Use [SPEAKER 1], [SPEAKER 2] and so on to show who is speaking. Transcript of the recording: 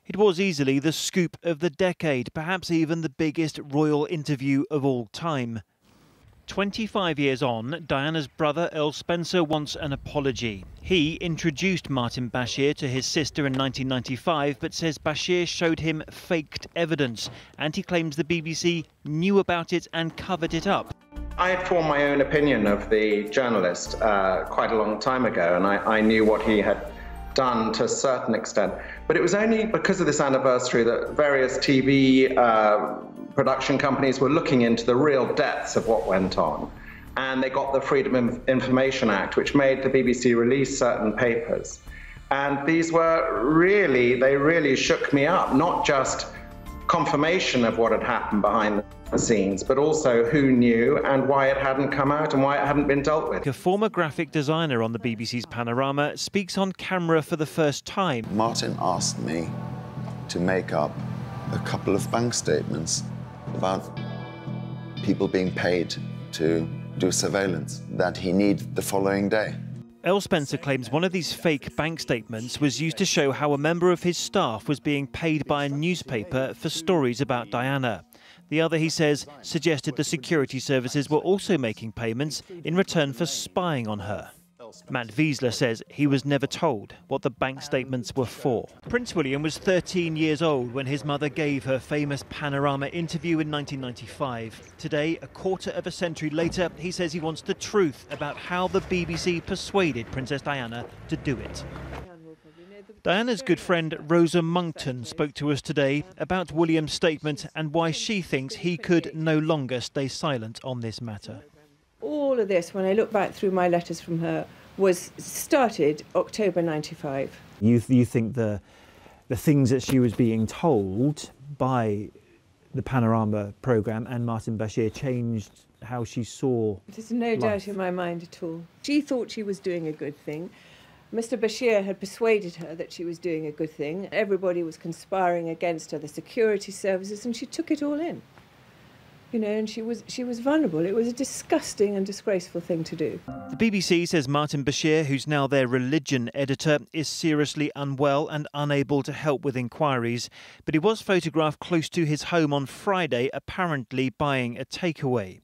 [SPEAKER 1] It was easily the scoop of the decade, perhaps even the biggest royal interview of all time. 25 years on, Diana's brother Earl Spencer wants an apology. He introduced Martin Bashir to his sister in 1995, but says Bashir showed him faked evidence, and he claims the BBC knew about it and covered it up.
[SPEAKER 2] I had formed my own opinion of the journalist quite a long time ago, and I knew what he had done to a certain extent. But it was only because of this anniversary that various TV production companies were looking into the real depths of what went on. And they got the Freedom of Information Act, which made the BBC release certain papers. And these were they really shook me up, not just confirmation of what had happened behind the scenes, but also who knew and why it hadn't come out and why it hadn't been dealt with.
[SPEAKER 1] A former graphic designer on the BBC's Panorama speaks on camera for the first time.
[SPEAKER 3] Martin asked me to make up a couple of bank statements about people being paid to do surveillance that he needed the following day.
[SPEAKER 1] Earl Spencer claims one of these fake bank statements was used to show how a member of his staff was being paid by a newspaper for stories about Diana. The other, he says, suggested the security services were also making payments in return for spying on her. Matt Wiesler says he was never told what the bank statements were for. Prince William was 13 years old when his mother gave her famous Panorama interview in 1995. Today, a quarter of a century later, he says he wants the truth about how the BBC persuaded Princess Diana to do it. Diana's good friend Rosa Monckton spoke to us today about William's statement and why she thinks he could no longer stay silent on this matter.
[SPEAKER 4] All of this, when I look back through my letters from her, was started October '95.
[SPEAKER 1] You think the things that she was being told by the Panorama programme and Martin Bashir changed how she saw
[SPEAKER 4] There's no doubt in my mind at all. She thought she was doing a good thing. Mr. Bashir had persuaded her that she was doing a good thing. Everybody was conspiring against her, the security services, and she took it all in. You know, and she was vulnerable. It was a disgusting and disgraceful thing to do.
[SPEAKER 1] The BBC says Martin Bashir, who's now their religion editor, is seriously unwell and unable to help with inquiries. But he was photographed close to his home on Friday, apparently buying a takeaway.